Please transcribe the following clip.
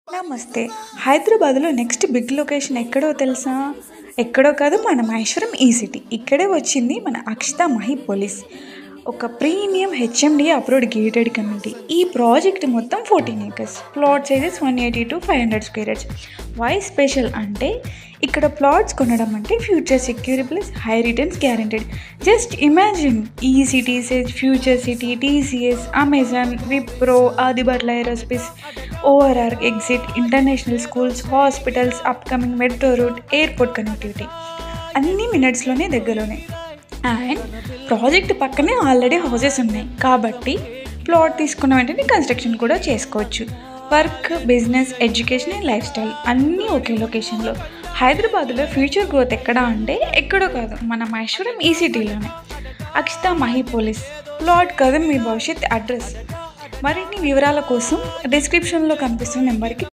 నమస్తే. హైదరాబాద్‌లో next big location ఎక్కడో తెలుసా? ఎక్కడో కాదు, మన మహేశ్వరం ఈ సిటీ. ఇక్కడే వచ్చింది మన అక్షిత మహీపోలిస్. ఒక premium HMDA approved gated community. ఈ ప్రాజెక్ట్ మొత్తం 14 acres. Plot sizes 180 to 500 square yards. Why special అంటే ఇక్కడ ప్లాట్స్ కొనడం అంటే future secure plus high returns guaranteed. Just imagine ఈ cities, future city, TCS, Amazon, Wipro, Adibatla aerospace, ORR exit, international schools, hospitals, upcoming metro route, airport connectivity అన్నీ మినిట్స్లోనే దగ్గరలోనే. And project పక్కనే already houses ఉన్నాయి కాబట్టి ప్లాట్ తీసుకున్న వెంటనే కన్స్ట్రక్షన్ కూడా చేసుకోవచ్చు. Work, business, education and life style అన్నీ ఒకే లొకేషన్లో. హైదరాబాద్లో ఫ్యూచర్ గ్రోత్ ఎక్కడ అంటే ఎక్కడో కాదు, మన మహేశ్వరం ఈ సిటీలోనే. అక్షిత మహీపోలిస్ ప్లాట్ కాదు, మీ భవిష్యత్ అడ్రస్. మరిన్ని వివరాల కోసం డిస్క్రిప్షన్లో కనిపిస్తున్న నెంబర్కి